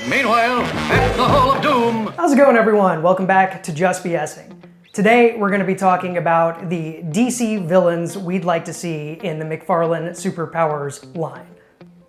Meanwhile, at the Hall of Doom. How's it going, everyone? Welcome back to Just BSing. Today, we're going to be talking about the DC villains we'd like to see in the McFarlane Superpowers line.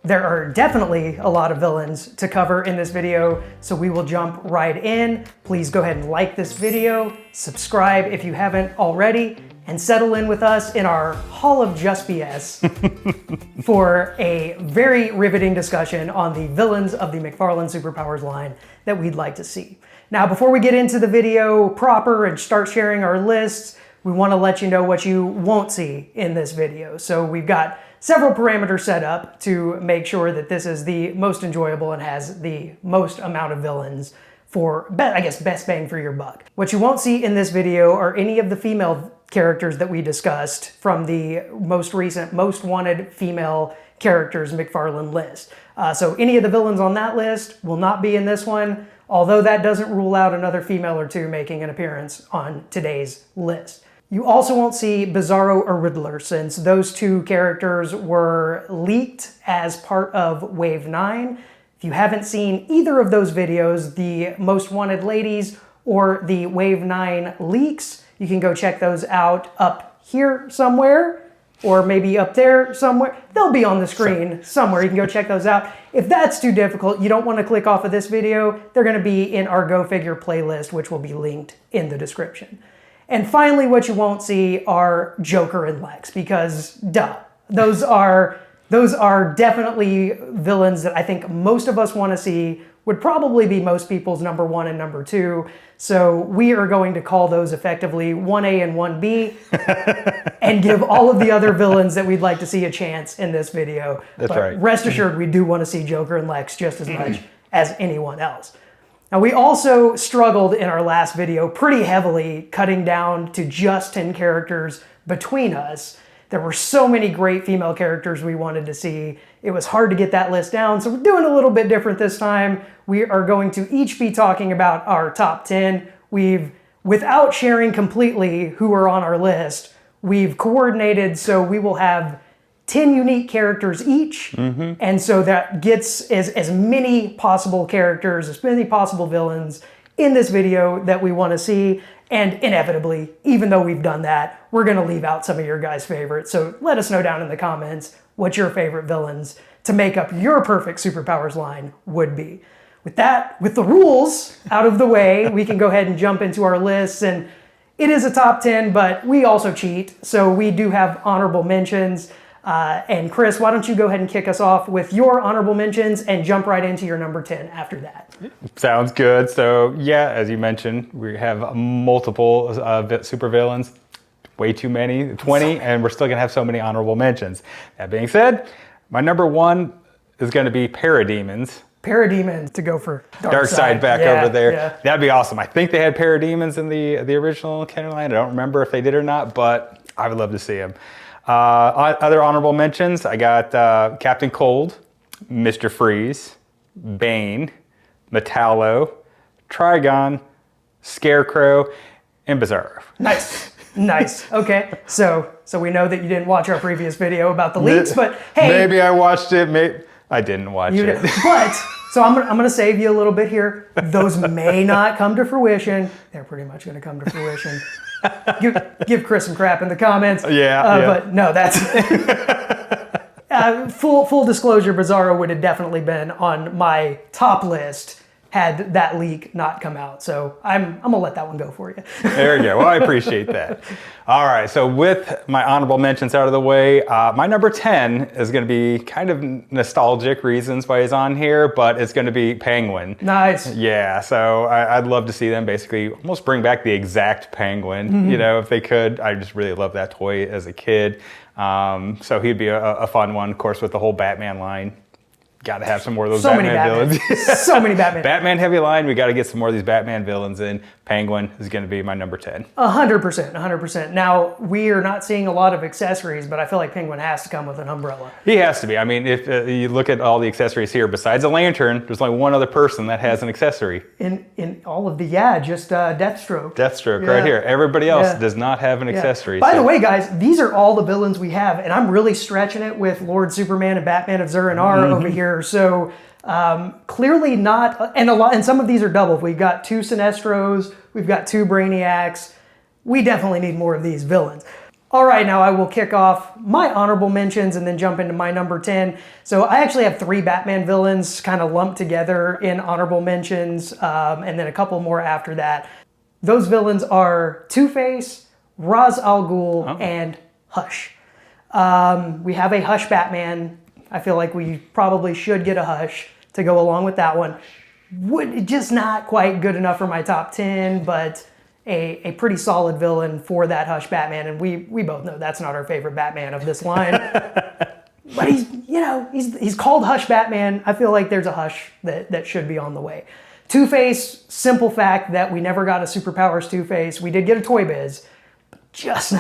There are definitely a lot of villains to cover in this video, so we will jump right in. Please go ahead and like this video, subscribe if you haven't already, and settle in with us in our Hall of Just BS for a very riveting discussion on the villains of the McFarlane Superpowers line that we'd like to see. Now, before we get into the video proper and start sharing our lists, we want to let you know what you won't see in this video. So we've got several parameters set up to make sure that this is the most enjoyable and has the most amount of villains for, best bang for your buck. What you won't see in this video are any of the female characters that we discussed from the most recent Most Wanted Female Characters McFarlane list. So any of the villains on that list will not be in this one, although that doesn't rule out another female or two making an appearance on today's list. You also won't see Bizarro or Riddler, since those two characters were leaked as part of Wave 9. If you haven't seen either of those videos, the Most Wanted Ladies or the Wave 9 leaks, you can go check those out up here somewhere, or maybe up there somewhere. They'll be on the screen somewhere. You can go check those out. If that's too difficult, you don't want to click off of this video, they're going to be in our Go Figure playlist, which will be linked in the description. And finally, what you won't see are Joker and Lex, because duh, those are definitely villains that I think most of us want to see, would probably be most people's number 1 and number 2. So we are going to call those effectively 1A and 1B and give all of the other villains that we'd like to see a chance in this video. That's but right. Rest assured, we do want to see Joker and Lex just as much as anyone else. Now, we also struggled in our last video pretty heavily, cutting down to just 10 characters between us. There were so many great female characters we wanted to see. It was hard to get that list down, so we're doing a little bit different this time. We are going to each be talking about our top 10. Without sharing completely who are on our list, we've coordinated so we will have 10 unique characters each, and so that gets as many possible characters, as many possible villains in this video that we want to see. And inevitably, even though we've done that, we're going to leave out some of your guys' favorites. So let us know down in the comments what your favorite villains to make up your perfect Superpowers line would be. With that, with the rules out of the way, we can go ahead and jump into our lists. And it is a top 10, but we also cheat. So we do have honorable mentions. And Chris, why don't you go ahead and kick us off with your honorable mentions and jump right into your number 10 after that. Sounds good. So yeah, as you mentioned, we have multiple supervillains, way too many, 20, and we're still gonna have so many honorable mentions. That being said, my number 1 is gonna be Parademons. Parademons to go for Darkseid back over there. Yeah. That'd be awesome. I think they had Parademons in the original canon line. I don't remember if they did or not, but I would love to see them. Other honorable mentions, I got Captain Cold, Mr. Freeze, Bane, Metallo, Trigon, Scarecrow, and Bizarro. Nice, nice. Okay, so we know that you didn't watch our previous video about the leaks, but hey, maybe I watched it. Maybe I didn't watch it. But so I'm gonna save you a little bit here. Those may not come to fruition. They're pretty much gonna come to fruition. Give Chris some crap in the comments. Yeah. But no, that's full disclosure. Bizarro would have definitely been on my top list had that leak not come out. So I'm gonna let that one go for you. There you go. Well, I appreciate that. All right. So with my honorable mentions out of the way, my number 10 is going to be kind of nostalgic reasons why he's on here, but it's going to be Penguin. Nice. Yeah. So I'd love to see them basically almost bring back the exact Penguin, you know, if they could. I just really loved that toy as a kid. So he'd be a fun one, of course, with the whole Batman line. Got to have some more of those Batman villains. So many Batman. Batman heavy line. We got to get some more of these Batman villains in. Penguin is going to be my number 10. 100%, 100%. Now, we are not seeing a lot of accessories, but I feel like Penguin has to come with an umbrella. He has to be. I mean, if you look at all the accessories here, besides a lantern, there's only one other person that has an accessory. In all of the, just Deathstroke. Deathstroke right here. Everybody else does not have an accessory. By the way, guys, these are all the villains we have, and I'm really stretching it with Lord Superman and Batman of Zur-En-Arrh over here. here. So clearly not, and some of these are double. We've got 2 Sinestros, we've got 2 Brainiacs. We definitely need more of these villains. All right, now I will kick off my honorable mentions and then jump into my number 10. So I actually have 3 Batman villains kind of lumped together in honorable mentions, and then a couple more after that. Those villains are Two-Face, Ra's al Ghul, and Hush. We have a Hush Batman. I feel like we probably should get a Hush to go along with that one. Just not quite good enough for my top 10, but a pretty solid villain for that Hush Batman, and we both know that's not our favorite Batman of this line. But he's called Hush Batman. I feel like there's a Hush that should be on the way. Two-Face, simple fact that we never got a superpowers Two-Face. We did get a Toy Biz, just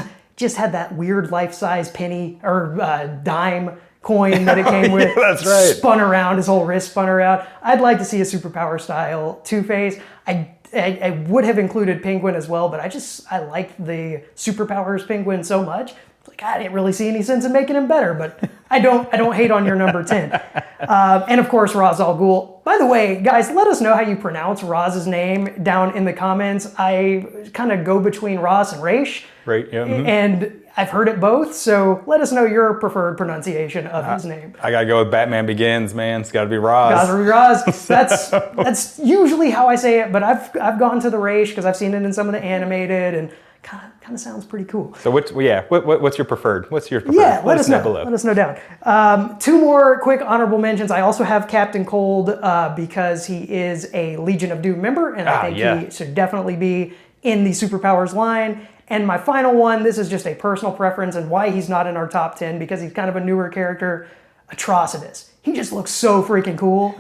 had that weird life-size penny or dime coin that it came with. That's right. Spun around, his whole wrist spun around. I'd like to see a superpower style Two-Face. I would have included Penguin as well, but I liked the superpowers Penguin so much. Like, I didn't really see any sense in making him better, but I don't hate on your number 10. And of course, Ra's al Ghul. By the way, guys, let us know how you pronounce Raz's name down in the comments. I kind of go between Ras and Raish. Right, yeah. Mm-hmm. And I've heard it both, so let us know your preferred pronunciation of his name. I gotta go with Batman Begins, man. It's gotta be Raz. Gotta be Raz. That's usually how I say it, but I've gone to the Raish because I've seen it in some of the animated and kind of sounds pretty cool. So what's your preferred? What's your preferred? Yeah, let us know. Below. Let us know down. 2 more quick honorable mentions. I also have Captain Cold because he is a Legion of Doom member, and I think he should definitely be in the superpowers line. And my final one, this is just a personal preference and why he's not in our top 10, because he's kind of a newer character, Atrocitus. He just looks so freaking cool.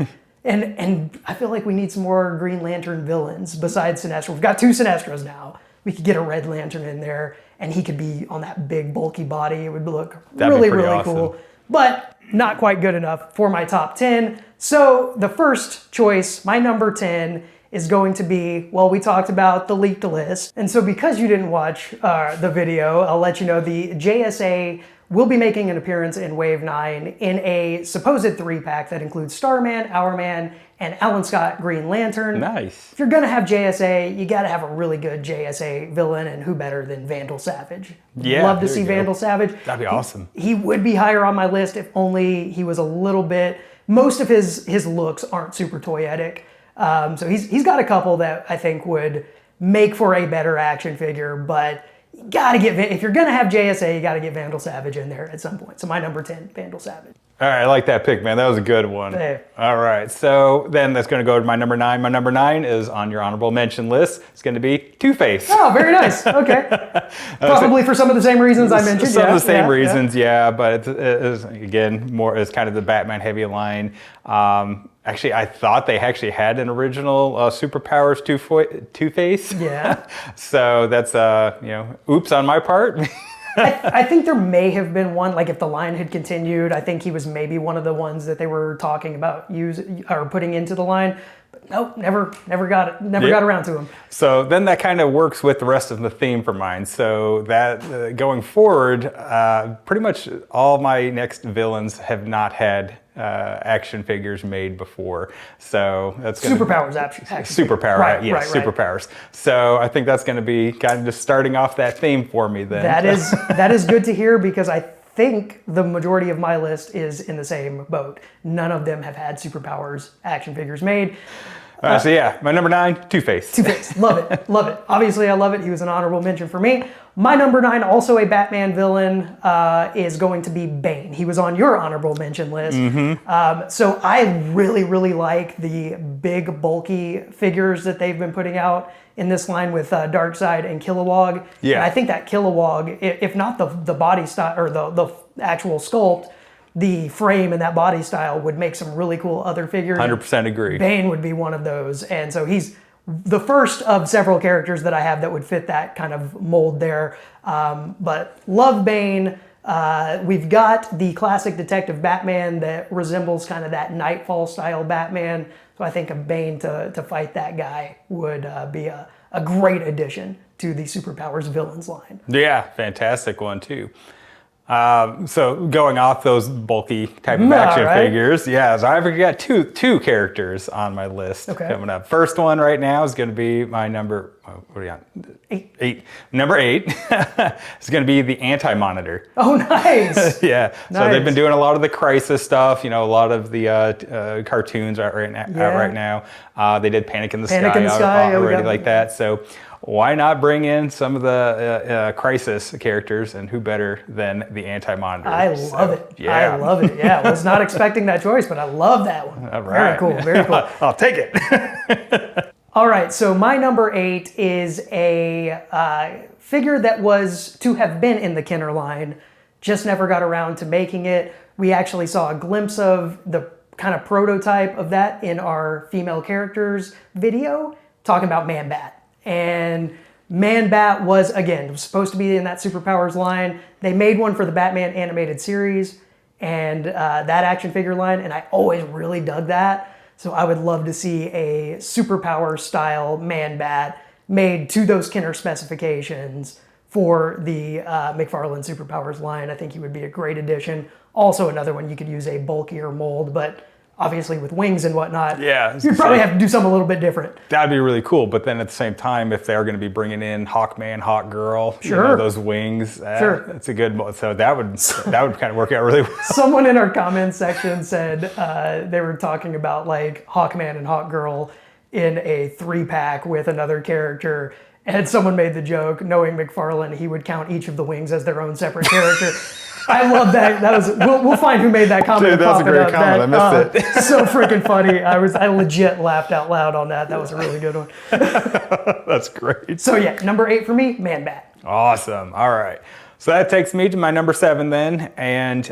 and I feel like we need some more Green Lantern villains besides Sinestro. We've got 2 Sinestros now. We could get a Red Lantern in there, and he could be on that big, bulky body. It would look really awesome. Cool, but not quite good enough for my top 10. So the first choice, my number 10, is going to be, well, we talked about the leaked list. And so because you didn't watch the video, I'll let you know the JSA will be making an appearance in Wave 9 in a supposed 3-pack that includes Starman, Hourman, and Alan Scott Green Lantern. Nice. If you're gonna have JSA, you gotta have a really good JSA villain, and who better than Vandal Savage? Yeah, love to see Vandal Savage. That'd be awesome. He would be higher on my list if only he was a little bit. Most of his looks aren't super toyetic, so he's got a couple that I think would make for a better action figure, but. You gotta get, if you're gonna have JSA, you gotta get Vandal Savage in there at some point. So my number 10, Vandal Savage. All right, I like that pick, man. That was a good one. Hey. All right, so then that's going to go to my number 9. My number 9 is on your honorable mention list. It's going to be Two-Face. Oh, very nice. Okay. Probably for some of the same reasons I mentioned. Some of the same reasons, but it is, again, more as kind of the Batman heavy line. Actually, I thought they actually had an original superpowers Two-Face. Yeah. So that's, oops on my part. I think there may have been one, like if the line had continued, I think he was maybe one of the ones that they were talking about putting into the line. But nope, never got around to him. So then that kind of works with the rest of the theme for mine. So that going forward, pretty much all my next villains have not had action figures made before, so that's gonna superpowers action superpower, right, yes, right. Superpowers. So I think that's going to be kind of just starting off that theme for me. Then that is good to hear, because I think the majority of my list is in the same boat. None of them have had superpowers action figures made. So yeah, my number 9, Two-Face. Two-Face, love it, love it. Obviously, I love it. He was an honorable mention for me. My number 9, also a Batman villain, is going to be Bane. He was on your honorable mention list. Mm-hmm. So I really, really like the big, bulky figures that they've been putting out in this line with Darkseid and Kilowog. Yeah. And I think that Kilowog, if not the body style or the actual sculpt, the frame and that body style would make some really cool other figures. 100% agree. Bane would be one of those. And so he's the first of several characters that I have that would fit that kind of mold there. But love Bane. We've got the classic Detective Batman that resembles kind of that Nightfall style Batman. So I think a Bane to fight that guy would be a great addition to the Superpowers villains line. Yeah, fantastic one too. So going off those bulky type of action right. figures, yeah. So I've got two characters on my list coming up. First one right now is going to be my number. What are you on? 8. Number 8 is going to be the Anti-Monitor. Oh, nice. Yeah. So they've been doing a lot of the Crisis stuff. A lot of the cartoons out right now. They did Panic in the Sky already like that. So why not bring in some of the Crisis characters, and who better than the Anti-Monitor? I love it. Yeah. I love it. Yeah, I was not expecting that choice, but I love that one. All right. Very cool. Very cool. I'll take it. All right, so my number 8 is a figure that was to have been in the Kenner line, just never got around to making it. We actually saw a glimpse of the kind of prototype of that in our female characters video, talking about Man-Bat. And Man-Bat was supposed to be in that Superpowers line. They made one for the Batman animated series and that action figure line, and I always really dug that. So I would love to see a Superpower style Man-Bat made to those Kenner specifications for the McFarlane Superpowers line. I think he would be a great addition. Also another one you could use a bulkier mold, but obviously with wings and whatnot, you'd probably have to do something a little bit different. That'd be really cool. But then at the same time, if they're going to be bringing in Hawkman, Hawkgirl, those wings, that's a good mold. So that would kind of work out really well. Someone in our comments section said they were talking about like Hawkman and Hawkgirl in a 3-pack with another character. And someone made the joke, knowing McFarlane, he would count each of the wings as their own separate character. I love that. That was we'll find who made that comment. Dude, that was a great comment. I missed it. So freaking funny. I legit laughed out loud on that. That was a really good one. That's great. So yeah, number 8 for me, Man-Bat. Awesome. All right. So that takes me to my number 7 then, and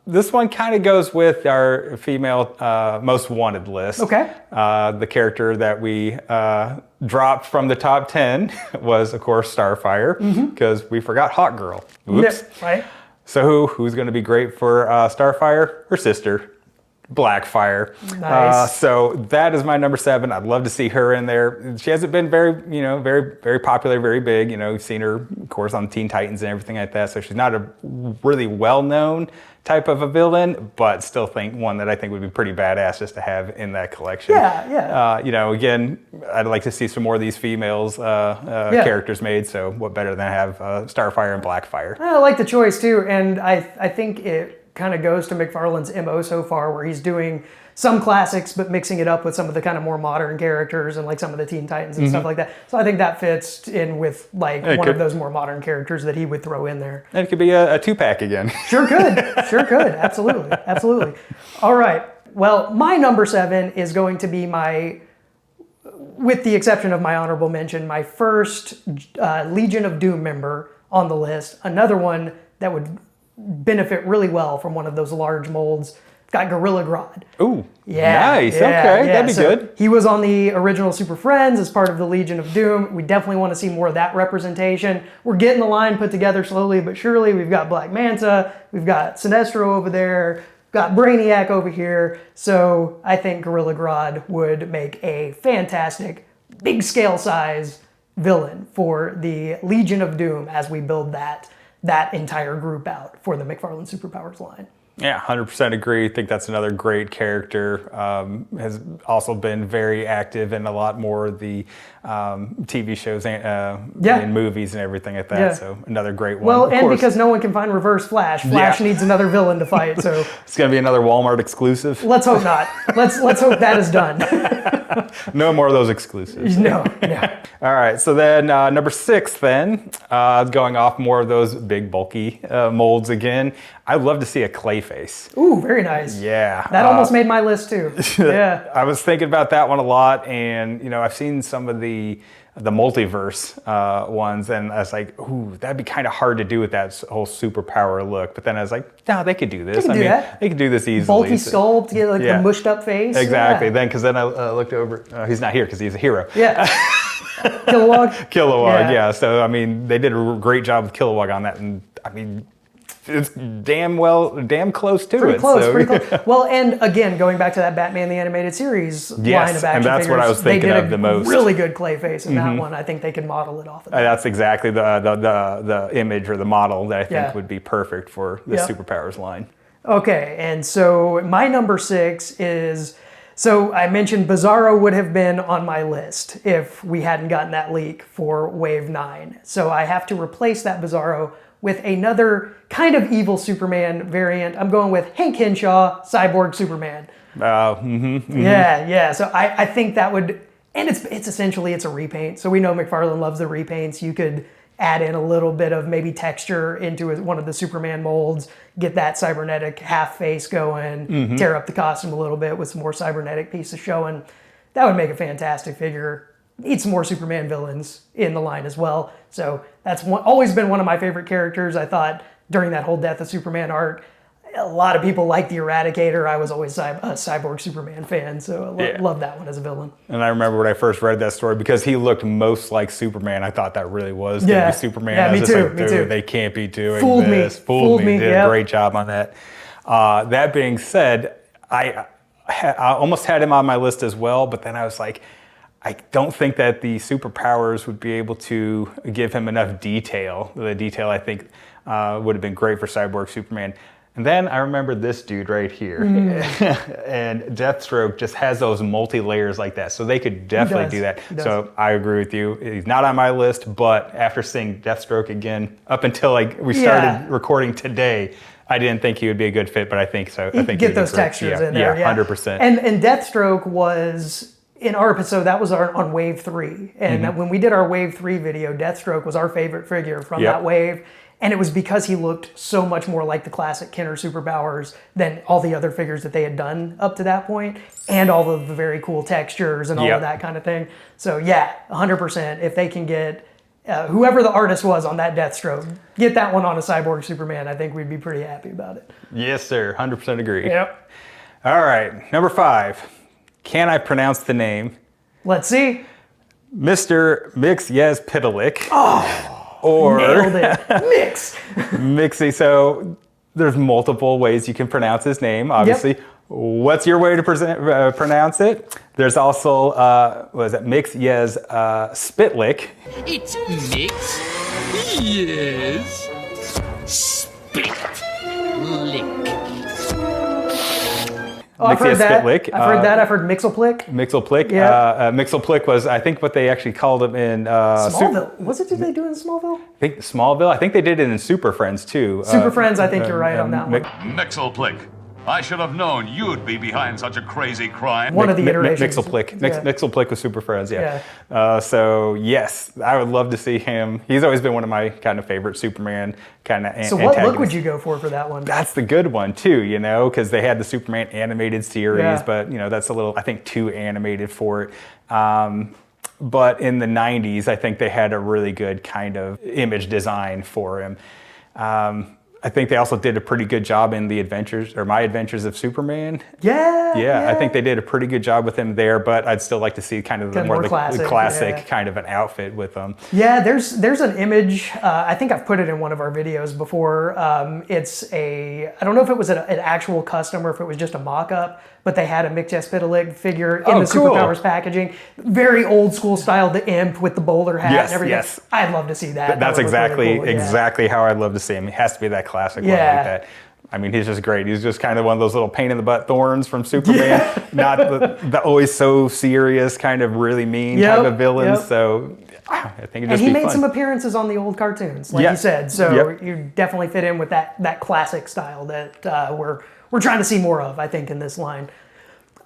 this one kind of goes with our female most wanted list. Okay. The character that we dropped from the top 10 was, of course, Starfire, because we forgot Hawkgirl. Oops. Yep, right. So who's going to be great for Starfire? Her sister, Blackfire. Nice. So that is my number 7. I'd love to see her in there. She hasn't been very, very popular, very big. We've seen her, of course, on Teen Titans and everything like that. So she's not a really well-known type of a villain, but still one that I think would be pretty badass just to have in that collection. Yeah. Again, I'd like to see some more of these females characters made. So what better than have Starfire and Blackfire? I like the choice too, and I think it kind of goes to McFarlane's MO so far, where he's doing some classics, but mixing it up with some of the kind of more modern characters and like some of the Teen Titans and stuff like that. So I think that fits in with like one of those more modern characters that he would throw in there. And it could be a 2-pack again. Sure could. Sure could. Absolutely. Absolutely. All right. Well, my number 7 is going to be with the exception of my honorable mention, my first Legion of Doom member on the list. Another one that would benefit really well from one of those large molds. Got Gorilla Grodd. Ooh, nice. Okay, that'd be good. He was on the original Super Friends as part of the Legion of Doom. We definitely want to see more of that representation. We're getting the line put together slowly but surely. We've got Black Manta, we've got Sinestro over there, got Brainiac over here. So I think Gorilla Grodd would make a fantastic, big scale size villain for the Legion of Doom as we build that entire group out for the McFarlane Superpowers line. Yeah, 100% agree. I think that's another great character. Has also been very active in a lot more of the TV shows and movies and everything like that. Yeah. So another great one. Well, and because no one can find Reverse Flash, Flash needs another villain to fight. So it's going to be another Walmart exclusive. Let's hope not. Let's hope that is done. No more of those exclusives. No. All right. So then number 6 then, going off more of those big bulky molds again. I'd love to see a Clayface. Ooh, very nice. Yeah. That almost made my list too. Yeah. I was thinking about that one a lot, and I've seen some of the multiverse ones, and I was like, ooh, that'd be kind of hard to do with that whole superpower look. But then I was like, no, they could do this. They could do this easily. Bulky sculpt, get like the mushed up face. Exactly. Then, because then I looked over. He's not here because he's a hero. Yeah. Kilowog. Yeah. So they did a great job with Kilowog on that, and it's damn close to Pretty it. close, so. pretty close. Well, and again, going back to that Batman the Animated Series line of action and that's figures, what I was thinking they did of the most. Really good clay face in that one. I think they could model it off of that. That's exactly the image or the model that I think Yeah. would be perfect for the Yep. Superpowers line. Okay, and so my number 6 is, so I mentioned Bizarro would have been on my list if we hadn't gotten that leak for Wave 9. So I have to replace that Bizarro with another kind of evil Superman variant. I'm going with Hank Henshaw, Cyborg Superman. Yeah. So I think that would, and it's essentially, it's a repaint. So we know McFarlane loves the repaints. You could add in a little bit of maybe texture into one of the Superman molds, get that cybernetic half face going, tear up the costume a little bit with some more cybernetic pieces showing. That would make a fantastic figure. Need some more Superman villains in the line as well. So that's always been one of my favorite characters. I thought during that whole Death of Superman arc, a lot of people liked the Eradicator. I was always a Cyborg Superman fan, so I love that one as a villain. And I remember when I first read that story, because he looked most like Superman, I thought that really was going to be Superman. Yeah, I was me just too, like, me dude, too. they can't be doing Fooled this. me. Fooled me. Did Yep. a great job on that. That being said, I almost had him on my list as well, but then I was like, I don't think that the Superpowers would be able to give him enough detail. The detail I think would have been great for Cyborg Superman. And then I remember this dude right here. And Deathstroke just has those multi-layers like that. So they could definitely do that. So I agree with you. He's not on my list, but after seeing Deathstroke again, up until we started recording today, I didn't think he would be a good fit, but I think so. I think get those textures in there. Yeah, 100%. And Deathstroke was, in our episode, that was on Wave 3. And when we did our Wave 3 video, Deathstroke was our favorite figure from that wave. And it was because he looked so much more like the classic Kenner Superpowers than all the other figures that they had done up to that point, and all of the very cool textures and all of that kind of thing. So yeah, 100%. If they can get whoever the artist was on that Deathstroke, get that one on a Cyborg Superman, I think we'd be pretty happy about it. Yes, sir. 100% agree. Yep. All right, number 5. Can I pronounce the name? Let's see. Mr. Mix-Yes-Pitalik. Oh! Or nailed it. Mix. Mixie. So there's multiple ways you can pronounce his name, obviously. What's your way to pronounce it? There's also, what is it? Mix-Yes Spitlick. It's Mix. Yes. Spit. Lick. Oh, I've heard that. Spitlick. I've heard that. I've heard Mixelplick. Mixelplick. Yeah. Mixelplick was, I think, what they actually called him in Smallville. Did they do in Smallville? I think Smallville. I think they did it in Super Friends too. Super Friends. I think you're right on that one. Mixelplick. I should have known you'd be behind such a crazy crime. One of the iterations. Mixelplick. Mixelplick was Super Friends, Yeah. So yes, I would love to see him. He's always been one of my kind of favorite Superman kind of So what look would you go for that one? That's the good one too, because they had the Superman animated series, but that's a little, I think, too animated for it. But in the 90s, I think they had a really good kind of image design for him. I think they also did a pretty good job in the Adventures, or My Adventures of Superman. Yeah, I think they did a pretty good job with him there, but I'd still like to see kind of the more classic kind of an outfit with them. Yeah, there's an image, I think I've put it in one of our videos before. It's I don't know if it was an actual custom or if it was just a mock-up, but they had a Mix-Yes-Pitalik figure in the Superpowers packaging. Very old school style, the imp with the bowler hat and everything. Yes. I'd love to see that. That's that exactly really cool. exactly how I'd love to see him. It has to be that classic one like that. I mean, he's just great. He's just kind of one of those little pain in the butt thorns from Superman. Not the always so serious, kind of really mean type of villains. So I think it'd just be fun. And he made some appearances on the old cartoons, like you said. So you definitely fit in with that classic style that we're trying to see more of, I think, in this line.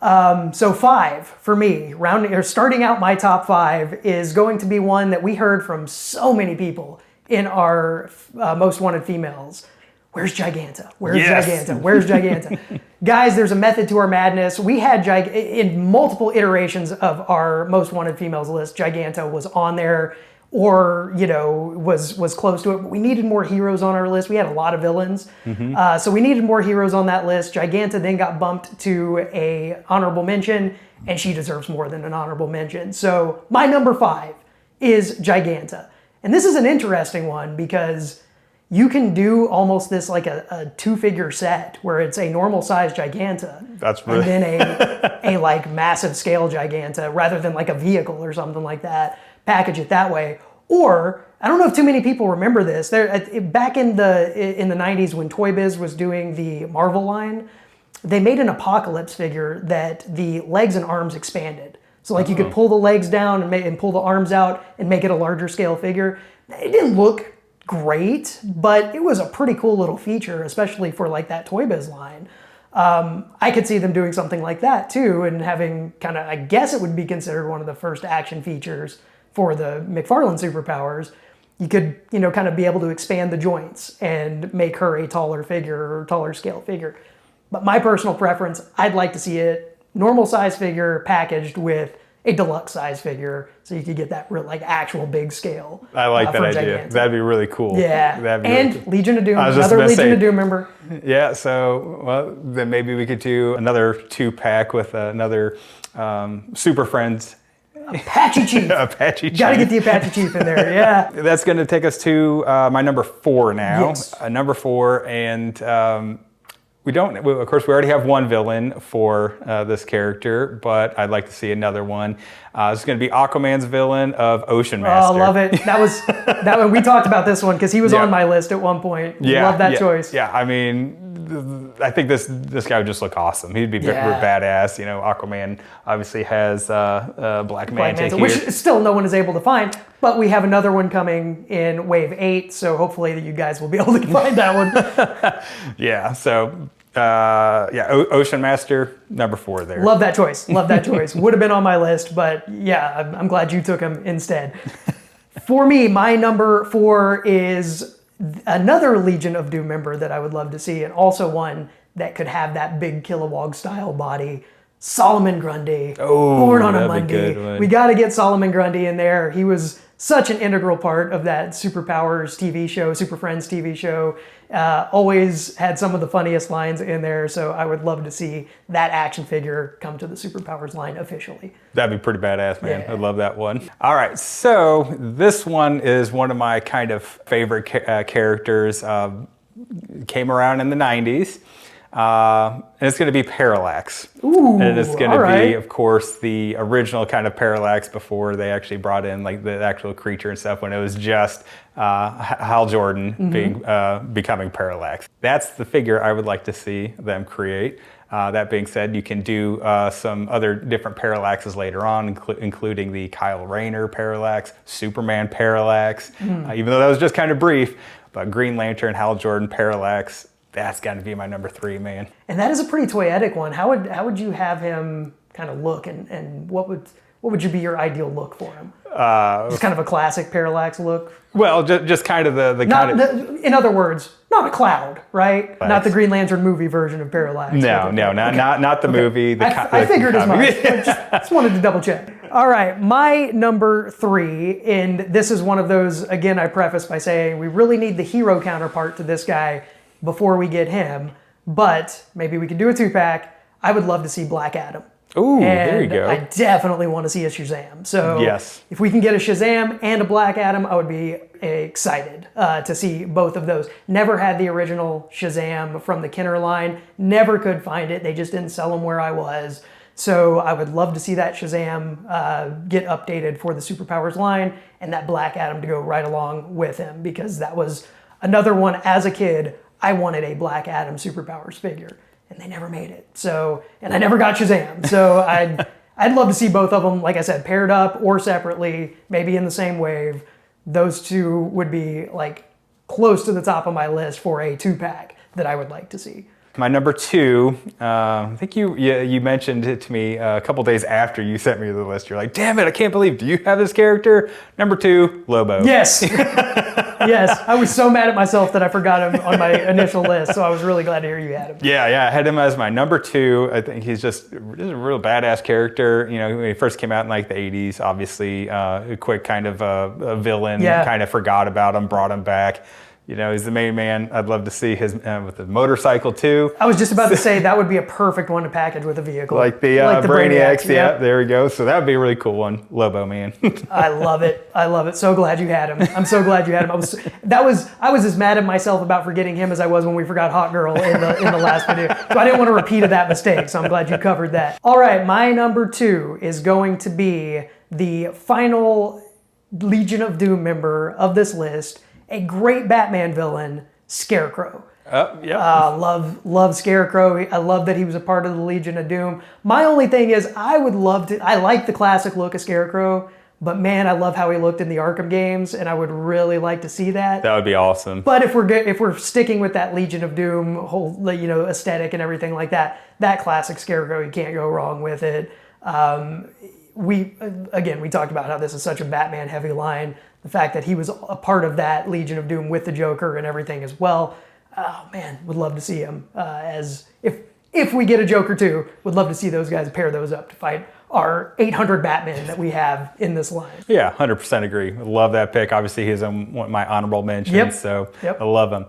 So 5 for me, starting out my top 5 is going to be one that we heard from so many people in our Most Wanted Females. Where's Giganta? Where's Giganta? Where's Giganta? Guys, there's a method to our madness. We had in multiple iterations of our Most Wanted Females list, Giganta was on there, or was close to it. But we needed more heroes on our list. We had a lot of villains, so we needed more heroes on that list. Giganta then got bumped to a honorable mention, and she deserves more than an honorable mention. So my number 5 is Giganta, and this is an interesting one because you can do almost this like a 2-figure set where it's a normal size Giganta. That's really... And then a like massive scale Giganta rather than like a vehicle or something like that. Package it that way. Or, I don't know if too many people remember this. Back in the 90s when Toy Biz was doing the Marvel line, they made an Apocalypse figure that the legs and arms expanded. So like you could pull the legs down and pull the arms out and make it a larger scale figure. It didn't look great, but it was a pretty cool little feature, especially for like that Toy Biz line. I could see them doing something like that too, and having kind of, I guess it would be considered one of the first action features for the McFarlane superpowers. You could, kind of be able to expand the joints and make her a taller figure or taller scale figure. But my personal preference, I'd like to see it normal size figure packaged with a deluxe size figure, so you could get that real, like actual big scale. I like that idea. Giganta. That'd be really cool. Yeah, That'd be and really cool. Legion of Doom, another Legion of Doom member. Yeah, so well, then maybe we could do another 2-pack with another Super Friends. Apache Chief. Apache Chief. Gotta get the Apache Chief in there, yeah. That's going to take us to my number 4 now. Yes. Number 4, and we already have one villain for this character, but I'd like to see another one. It's going to be Aquaman's villain of Ocean Master. Oh, love it. That one. We talked about this one because he was on my list at one point. Love that choice. Yeah, I mean, I think this guy would just look awesome. He'd be badass. Aquaman obviously has Black Manta here. Which still no one is able to find, but we have another one coming in Wave 8, so hopefully that you guys will be able to find that one. Yeah, so... Ocean Master, number 4 there. Love that choice. Would have been on my list, but yeah, I'm glad you took him instead. For me, my number 4 is another Legion of Doom member that I would love to see, and also one that could have that big Kilowog style body. Solomon Grundy. Born on a Monday. We got to get Solomon Grundy in there. He was such an integral part of that Superpowers TV show, Super Friends TV show. Always had some of the funniest lines in there, so I would love to see that action figure come to the Superpowers line officially. That'd be pretty badass, man. Yeah. I'd love that one. All right, so this one is one of my kind of favorite characters. Came around in the 90s. And it's going to be Parallax. Ooh, and it's going to be, of course, the original kind of Parallax before they actually brought in like the actual creature and stuff, when it was just Hal Jordan becoming Parallax. That's the figure I would like to see them create. That being said, you can do some other different Parallaxes later on, including the Kyle Rayner Parallax, Superman Parallax, even though that was just kind of brief. But Green Lantern, Hal Jordan Parallax, that's got to be my number 3, man. And that is a pretty toyetic one. How would you have him kind of look, and what would you be your ideal look for him? Just kind of a classic Parallax look. Well, just kind of in other words, not a Cloud, right? Not the Green Lantern movie version of Parallax. No, not the movie. I figured as much. just wanted to double check. All right, my number 3, and this is one of those, again, I preface by saying we really need the hero counterpart to this guy before we get him, but maybe we could do a 2-pack. I would love to see Black Adam. Ooh, there you go. I definitely want to see a Shazam. So yes, if we can get a Shazam and a Black Adam, I would be excited to see both of those. Never had the original Shazam from the Kenner line. Never could find it. They just didn't sell them where I was. So I would love to see that Shazam get updated for the Superpowers line, and that Black Adam to go right along with him, because that was another one as a kid. I wanted a Black Adam Superpowers figure, and they never made it. So, and I never got Shazam. So I'd love to see both of them, like I said, paired up or separately, maybe in the same wave. Those two would be like close to the top of my list for a 2-pack that I would like to see. My number 2, I think you mentioned it to me a couple days after you sent me the list. You're like, damn it, I can't believe, do you have this character? Number 2, Lobo. Yes. Yes, I was so mad at myself that I forgot him on my initial list, so I was really glad to hear you had him. Yeah, I had him as my number 2. I think he's just a real badass character. You know, when he first came out in like the 80s, obviously a quick kind of a villain, kind of forgot about him, brought him back. He's the main man. I'd love to see his with the motorcycle too. I was just about to say that would be a perfect one to package with a vehicle. Like the Brainiacs. Yeah, there we go. So that would be a really cool one. Lobo Man. I love it. I love it. So glad you had him. I'm so glad you had him. I was as mad at myself about forgetting him as I was when we forgot Hot Girl in the last video. So I didn't want to repeat that mistake. So I'm glad you covered that. All right, my number 2 is going to be the final Legion of Doom member of this list. A great Batman villain, Scarecrow. Love Scarecrow. I love that he was a part of the Legion of Doom. My only thing is I like the classic look of Scarecrow, but man, I love how he looked in the Arkham games, and I would really like to see that. That would be awesome. But if we're sticking with that Legion of Doom whole aesthetic and everything like that, that classic Scarecrow, you can't go wrong with it. We talked about how this is such a Batman heavy line. The fact that he was a part of that Legion of Doom with the Joker and everything as well. Oh man, would love to see him as if we get a Joker 2, would love to see those guys pair those up to fight our 800 Batman that we have in this line. Yeah, 100% agree. Love that pick. Obviously, he's on one of my honorable mentions, so I love him.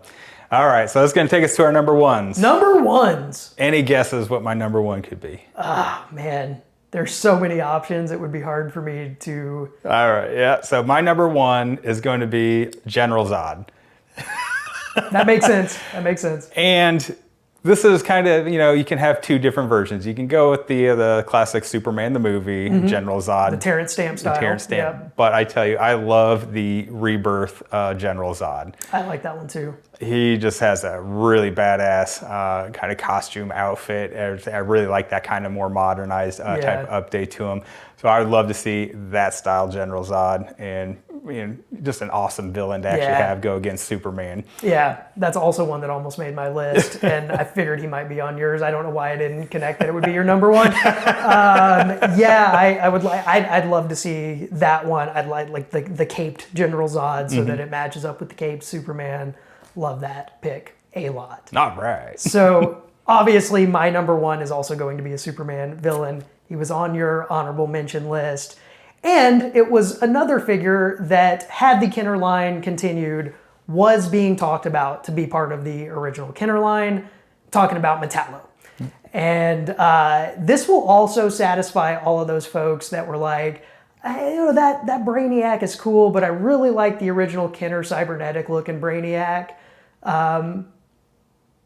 All right, so that's going to take us to our number 1s. Number 1s. Any guesses what my number 1 could be? Man. There's so many options, it would be hard for me to... All right, yeah. So my number 1 is going to be General Zod. That makes sense. And this is kind of, you can have 2 different versions. You can go with the classic Superman, the movie, General Zod. The Terrence Stamp style. Terrence Stamp. Yep. But I tell you, I love the Rebirth General Zod. I like that one too. He just has a really badass kind of costume outfit. I really like that kind of more modernized type of update to him. So I would love to see that style General Zod, and just an awesome villain to actually have go against Superman. Yeah, that's also one that almost made my list, and I figured he might be on yours. I don't know why I didn't connect that it would be your number 1. I would like. I'd love to see that one. I'd like the caped General Zod so that it matches up with the caped Superman. Love that pick a lot. Not right. So obviously my number 1 is also going to be a Superman villain. He was on your honorable mention list. And it was another figure that, had the Kenner line continued, was being talked about to be part of the original Kenner line, talking about Metallo. And this will also satisfy all of those folks that were like, that Brainiac is cool, but I really like the original Kenner cybernetic looking Brainiac.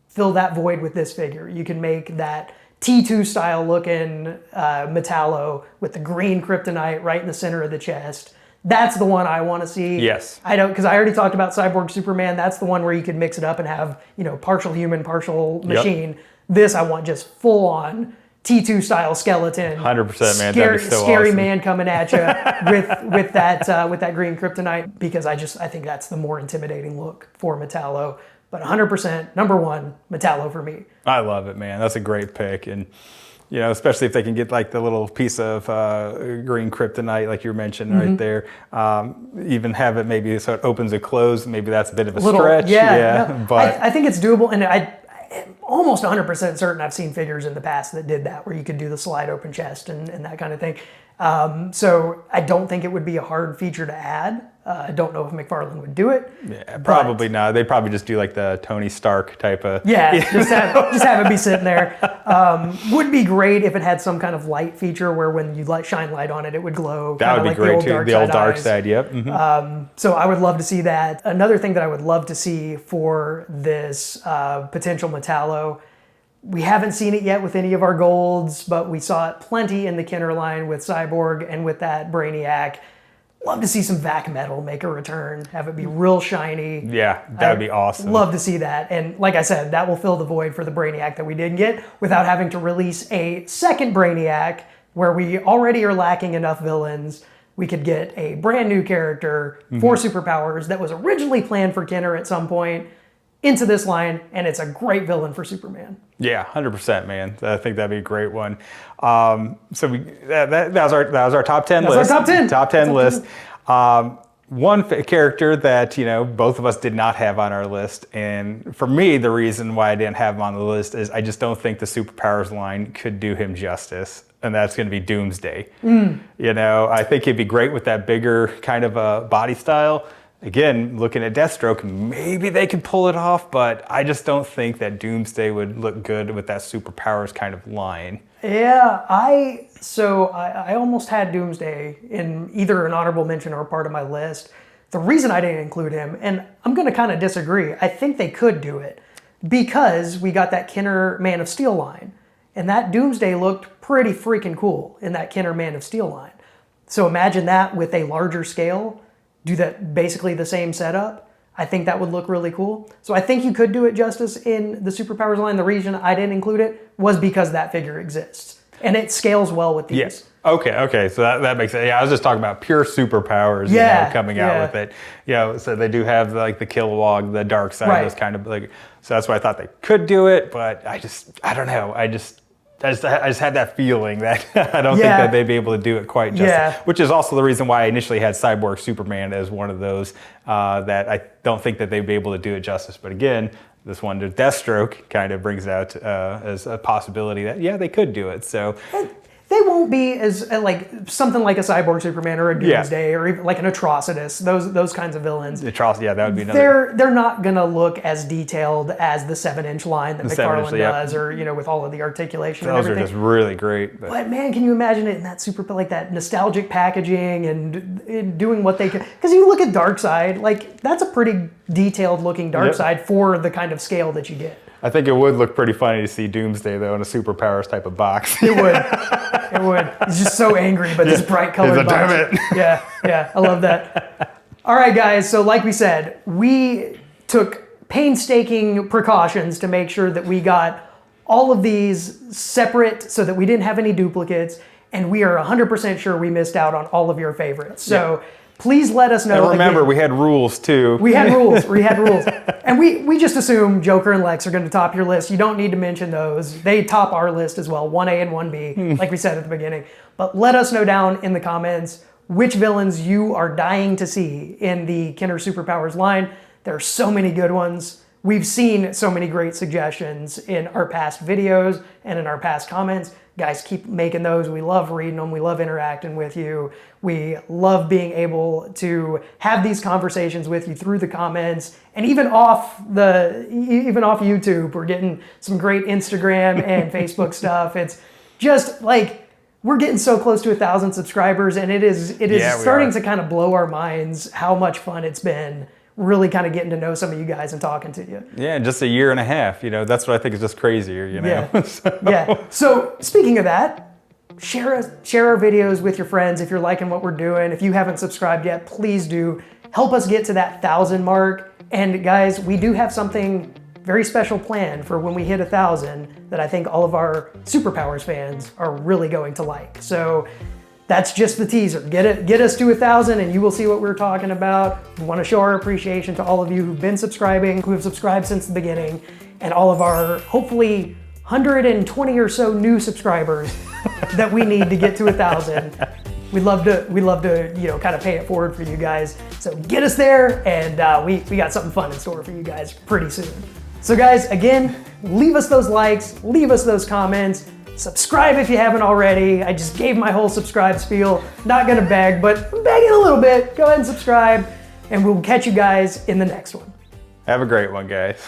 Fill that void with this figure. You can make that T2 style looking Metallo with the green kryptonite right in the center of the chest. That's the one I want to see. Yes. Because I already talked about Cyborg Superman. That's the one where you could mix it up and have, partial human, partial machine. Yep. This I want just full on T2 style skeleton. 100%, man. Scary awesome. Man coming at you with that green kryptonite, because I think that's the more intimidating look for Metallo. But 100%, number 1, Metallo for me. I love it, man. That's a great pick. And, especially if they can get like the little piece of green kryptonite, like you mentioned right there. Even have it maybe so it opens and closes. Maybe that's a bit of a stretch. Yeah. But I think it's doable. And I'm almost 100% certain I've seen figures in the past that did that, where you could do the slide open chest and that kind of thing. So I don't think it would be a hard feature to add. I don't know if McFarlane would do it. Yeah, probably not. They'd probably just do like the Tony Stark type of... Yeah, just have it be sitting there. Would be great if it had some kind of light feature where when you shine light on it, it would glow. That would be like great too, the old dark side, yep. Mm-hmm. So I would love to see that. Another thing that I would love to see for this potential Metallo, we haven't seen it yet with any of our golds, but we saw it plenty in the Kenner line with Cyborg and with that Brainiac. Love to see some Vac Metal make a return, have it be real shiny. Yeah, that would be awesome. Love to see that. And like I said, that will fill the void for the Brainiac that we didn't get without having to release a second Brainiac where we already are lacking enough villains. We could get a brand new character for superpowers that was originally planned for Kenner at some point into this line, and it's a great villain for Superman. Yeah, 100%, man. I think that'd be a great one. So that was our top 10 list. That's our top 10. Top 10 list. One character that both of us did not have on our list, and for me, the reason why I didn't have him on the list is I just don't think the superpowers line could do him justice, and that's going to be Doomsday. I think he'd be great with that bigger kind of a body style. again, looking at Deathstroke, maybe they could pull it off, but I just don't think that Doomsday would look good with that superpowers kind of line. Yeah, I almost had Doomsday in either an honorable mention or part of my list. The reason I didn't include him, and I'm going to kind of disagree, I think they could do it because we got that Kenner Man of Steel line. And that Doomsday looked pretty freaking cool in that Kenner Man of Steel line. So imagine that with a larger scale, do that basically the same setup. I think that would look really cool. So I think you could do it justice in the superpowers line. The reason I didn't include it was because that figure exists. And it scales well with these. Yes. Okay. So that makes sense. Yeah, I was just talking about pure superpowers, coming out with it. So they do have like the Kilowog, the dark side, those kind of like. So that's why I thought they could do it, but I don't know. I just had that feeling that I don't think that they'd be able to do it quite justice. Which is also the reason why I initially had Cyborg Superman as one of those that I don't think that they'd be able to do it justice. But again, this one, Deathstroke, kind of brings out as a possibility that they could do it. So. They won't be as like something like a Cyborg Superman or a Doomsday or even like an Atrocitus, those kinds of villains. That would be another. They're not gonna look as detailed as the 7-inch line that McFarlane does, or with all of the articulation. Those and everything. are just really great. But man, can you imagine it in that like that nostalgic packaging and doing what they can? Because you look at Darkseid, like that's a pretty detailed looking Darkseid for the kind of scale that you get. I think it would look pretty funny to see Doomsday, though, in a superpowers type of box. It would. It would. He's just so angry, but this bright colored box. Damn it. Yeah, I love that. All right, guys, so like we said, we took painstaking precautions to make sure that we got all of these separate so that we didn't have any duplicates, and we are 100% sure we missed out on all of your favorites. So please let us know. And remember, we had rules, too. We had rules. And we just assume Joker and Lex are going to top your list. You don't need to mention those. They top our list as well, 1A and 1B, like we said at the beginning. But let us know down in the comments which villains you are dying to see in the Kenner Superpowers line. There are so many good ones. We've seen so many great suggestions in our past videos and in our past comments. Guys, keep making those. We love reading them. We love interacting with you. We love being able to have these conversations with you through the comments and even off YouTube. We're getting some great Instagram and Facebook stuff. It's just like we're getting so close to 1,000 subscribers, and it is starting to kind of blow our minds how much fun it's been. Really kind of getting to know some of you guys and talking to you. Yeah, in just a year and a half, that's what I think is just crazier, Yeah. So speaking of that, share our videos with your friends if you're liking what we're doing. If you haven't subscribed yet, please do. Help us get to that 1,000 mark. And guys, we do have something very special planned for when we hit 1,000 that I think all of our Superpowers fans are really going to like. So that's just the teaser. Get us to 1,000 and you will see what we're talking about. We want to show our appreciation to all of you who've been subscribing, who have subscribed since the beginning, and all of our hopefully 120 or so new subscribers that we need to get to 1,000. We'd love to kind of pay it forward for you guys. So get us there, and we got something fun in store for you guys pretty soon. So guys, again, leave us those likes, leave us those comments. Subscribe if you haven't already. I just gave my whole subscribe spiel. Not gonna beg, but I'm begging a little bit. Go ahead and subscribe, and we'll catch you guys in the next one. Have a great one, guys.